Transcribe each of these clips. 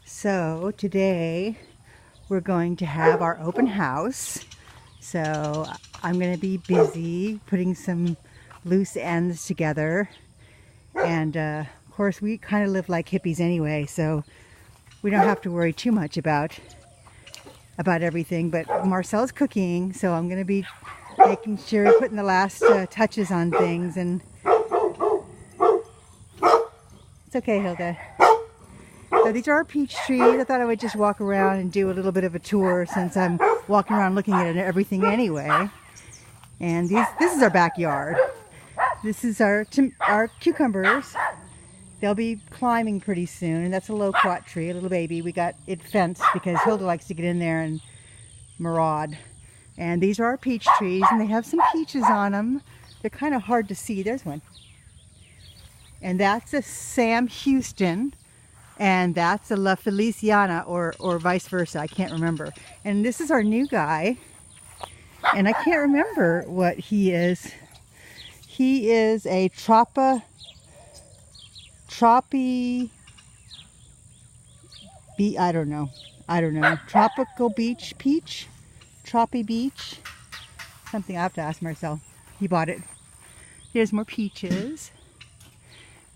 So today we're going to have our open house. So I'm going to be busy putting some loose ends together. And of course we kind of live like hippies anyway, so we don't have to worry too much about everything. But Marcel's cooking, so I'm going to be making sure we're putting the last touches on things. And it's okay, Hilda. So these are our peach trees. I thought I would just walk around and do a little bit of a tour since I'm walking around looking at everything anyway. And this is our backyard. This is our cucumbers. They'll be climbing pretty soon. And that's a loquat tree, a little baby. We got it fenced because Hilda likes to get in there and maraud. And these are our peach trees, and they have some peaches on them. They're kind of hard to see. There's one. And that's a Sam Houston. And that's a La Feliciana, or vice versa. I can't remember. And this is our new guy. And I can't remember what he is. He is a Tropical beach peach? Troppy beach? Something I have to ask Marcel. He bought it. Here's more peaches.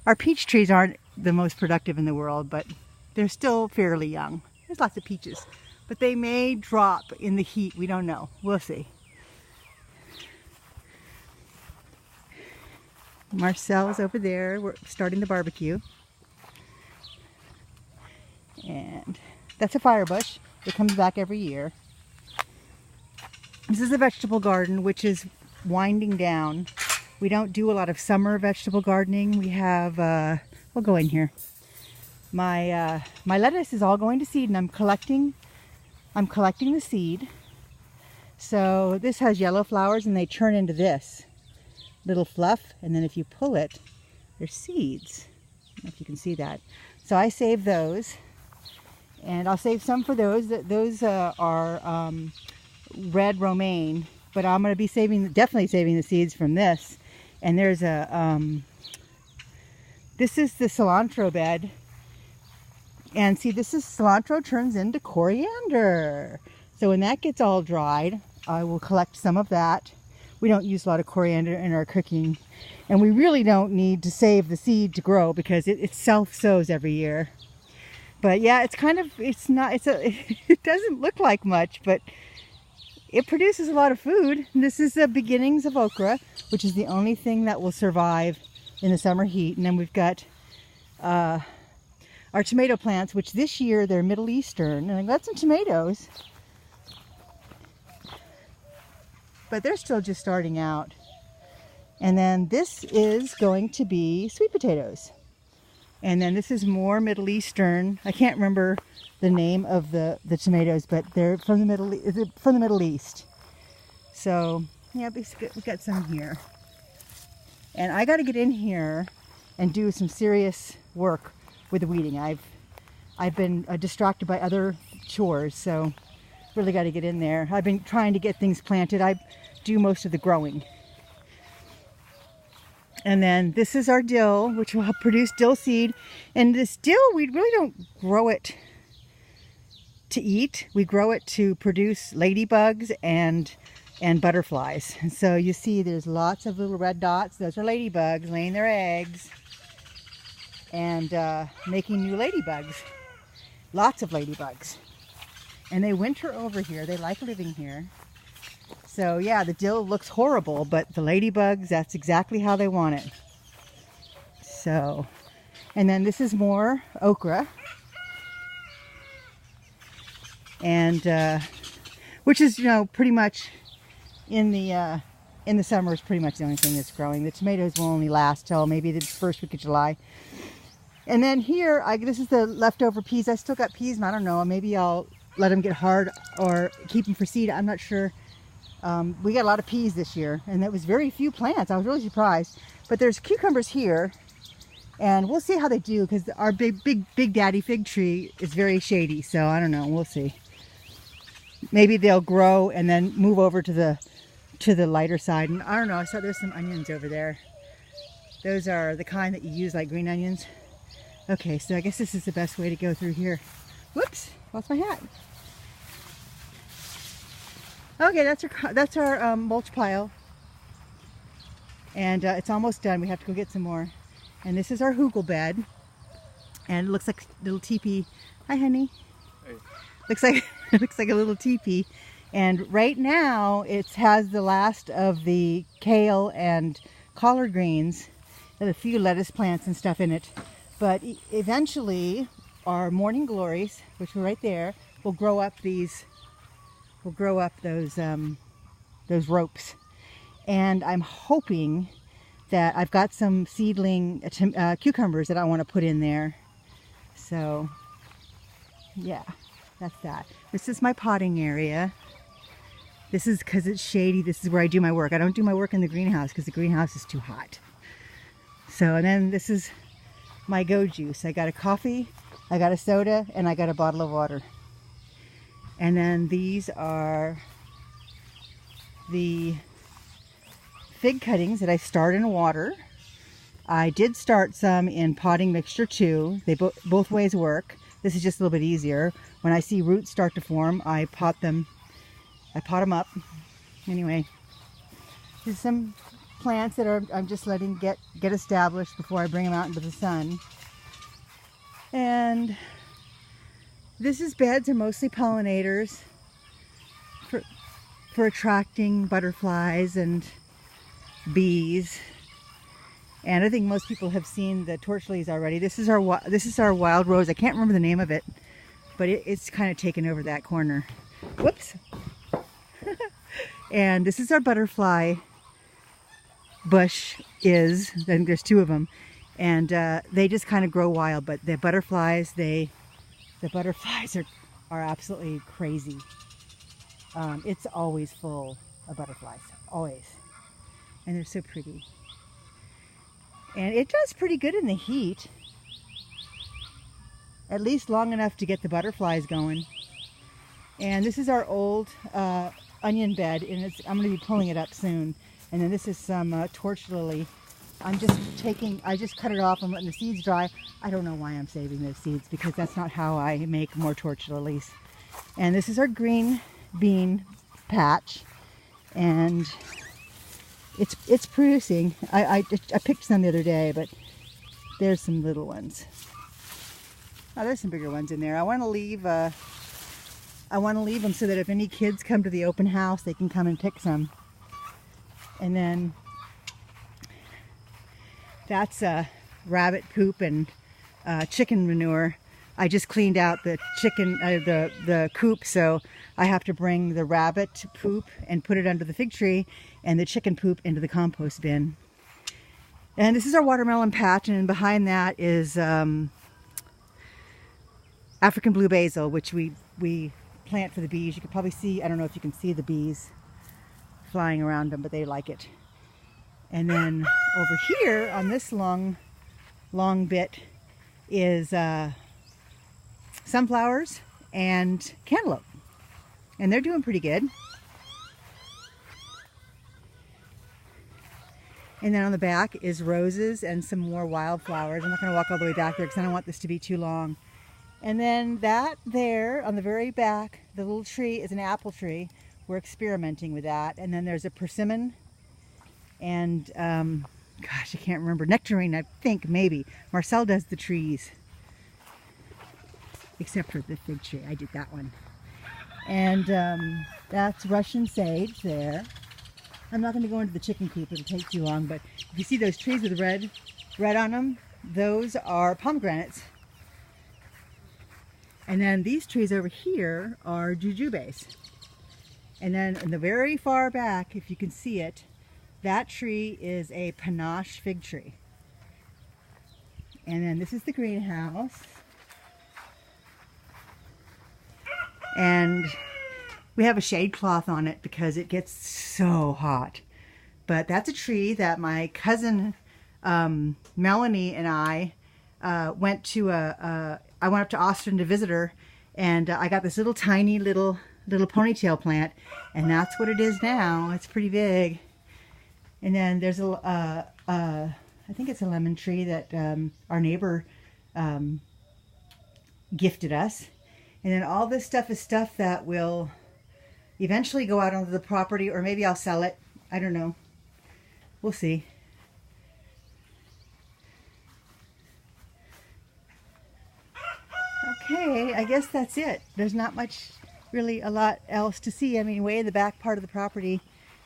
Our peach trees aren't the most productive in the world, but they're still fairly young. There's lots of peaches, but they may drop in the heat. We don't know. We'll see. Marcel's over there. We're starting the barbecue. And that's a fire bush. It comes back every year. This is a vegetable garden, which is winding down. We don't do a lot of summer vegetable gardening. We have, we'll go in here. My lettuce is all going to seed, and I'm collecting the seed. So this has yellow flowers, and they turn into this little fluff. And then if you pull it, there's seeds. I don't know if you can see that. So I save those, and I'll save some for those. Those are red romaine, but I'm going to be definitely saving the seeds from this. And there's a, this is the cilantro bed. And see, this is cilantro turns into coriander. So when that gets all dried, I will collect some of that. We don't use a lot of coriander in our cooking. And we really don't need to save the seed to grow because it self-sows every year. But yeah, it doesn't look like much, but it produces a lot of food. And this is the beginnings of okra, which is the only thing that will survive in the summer heat. And then we've got our tomato plants, which this year they're Middle Eastern. And I got some tomatoes, but they're still just starting out. And then this is going to be sweet potatoes. And then this is more Middle Eastern. I can't remember the name of the tomatoes, but they're from the Middle East. So yeah, we got some here. And I got to get in here and do some serious work with the weeding. I've been distracted by other chores, so really got to get in there. I've been trying to get things planted. I do most of the growing. And then this is our dill, which will produce dill seed. And this dill, we really don't grow it to eat. We grow it to produce ladybugs and butterflies. And so you see there's lots of little red dots. Those are ladybugs laying their eggs and making new ladybugs. Lots of ladybugs. And they winter over here. They like living here. So yeah, the dill looks horrible, but the ladybugs, that's exactly how they want it. So, and then this is more okra. And which is, pretty much in the summer is pretty much the only thing that's growing. The tomatoes will only last till maybe the first week of July. And then here, this is the leftover peas. I still got peas, and I don't know, maybe I'll let them get hard or keep them for seed. I'm not sure. We got a lot of peas this year, and there was very few plants. I was really surprised. But there's cucumbers here, and we'll see how they do, because our big daddy fig tree is very shady. So I don't know. We'll see. Maybe they'll grow and then move over to the lighter side. And I don't know. I saw there's some onions over there. Those are the kind that you use like green onions. Okay, so I guess this is the best way to go through here. Whoops, lost my hat. Okay, that's our mulch pile. And it's almost done. We have to go get some more. And this is our hugel bed. And it looks like a little teepee. Hi, honey. Hey. Looks like a little teepee. And right now it has the last of the kale and collard greens and a few lettuce plants and stuff in it. But eventually our morning glories, which are right there, will grow up those ropes. And I'm hoping that I've got some seedling cucumbers that I want to put in there. So yeah, that's that. This is my potting area. This is because it's shady. This is where I do my work. I don't do my work in the greenhouse because the greenhouse is too hot. So, and then this is my go juice. I got a coffee, I got a soda, and I got a bottle of water. And then these are the fig cuttings that I start in water. I did start some in potting mixture too. They both ways work. This is just a little bit easier. When I see roots start to form, I pot them up. Anyway, there's some plants that I'm just letting get established before I bring them out into the sun. And these beds are mostly pollinators for attracting butterflies and bees. And I think most people have seen the torch lilies already. This is our wild rose. I can't remember the name of it, but it's kind of taken over that corner. Whoops. And this is our butterfly bush. I think there's two of them, and they just kind of grow wild. But the butterflies are absolutely crazy. It's always full of butterflies, always, and they're so pretty. And it does pretty good in the heat, at least long enough to get the butterflies going. And this is our old onion bed, and I'm going to be pulling it up soon. And then this is some torch lily. I just cut it off. I'm letting the seeds dry. I don't know why I'm saving those seeds, because that's not how I make more torch lilies. And this is our green bean patch, and it's producing. I picked some the other day, but there's some little ones. Oh, there's some bigger ones in there. I want to leave them so that if any kids come to the open house, they can come and pick some. And then that's rabbit poop and chicken manure. I just cleaned out the chicken, the coop, so I have to bring the rabbit poop and put it under the fig tree, and the chicken poop into the compost bin. And this is our watermelon patch, and behind that is African blue basil, which we plant for the bees. You can probably see, I don't know if you can see the bees flying around them, but they like it. And then over here on this long bit is sunflowers and cantaloupe, and they're doing pretty good. And then on the back is roses and some more wildflowers. I'm not going to walk all the way back there because I don't want this to be too long. And then that there on the very back, the little tree, is an apple tree. We're experimenting with that. And then there's a persimmon and gosh, I can't remember, nectarine, I think, maybe. Marcel does the trees, except for the fig tree. I did that one. And that's Russian sage there. I'm not going to go into the chicken coop, it'll take too long, but if you see those trees with red on them, those are pomegranates. And then these trees over here are jujubes. And then in the very far back, if you can see it, that tree is a panache fig tree. And then this is the greenhouse. And we have a shade cloth on it because it gets so hot. But that's a tree that my cousin Melanie and I went up to Austin to visit her, and I got this little tiny little ponytail plant, and that's what it is now. It's pretty big. And then there's I think it's a lemon tree that our neighbor gifted us. And then all this stuff is stuff that will eventually go out onto the property, or maybe I'll sell it. I don't know. We'll see. Okay, I guess that's it. There's not much, really a lot else to see. I mean, way in the back part of the property,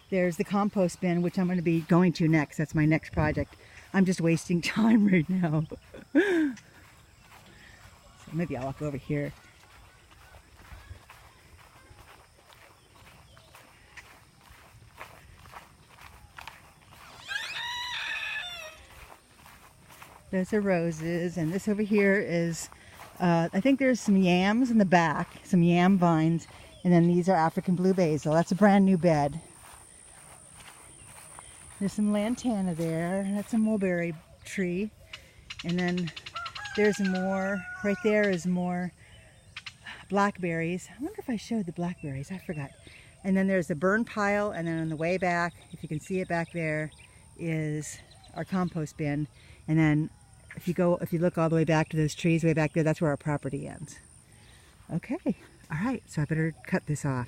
there's the compost bin, which I'm going to be going to next. That's my next project. I'm just wasting time right now. So maybe I'll walk over here. There's the roses, and this over here is, I think there's some yams in the back, some yam vines, and then these are African blue basil. That's a brand new bed. There's some lantana there. That's a mulberry tree. And then there's more, right there is more blackberries. I wonder if I showed the blackberries, I forgot. And then there's the burn pile, and then on the way back, if you can see it back there, is our compost bin. And then if you look all the way back to those trees way back there, that's where our property ends. Okay, all right, so I better cut this off.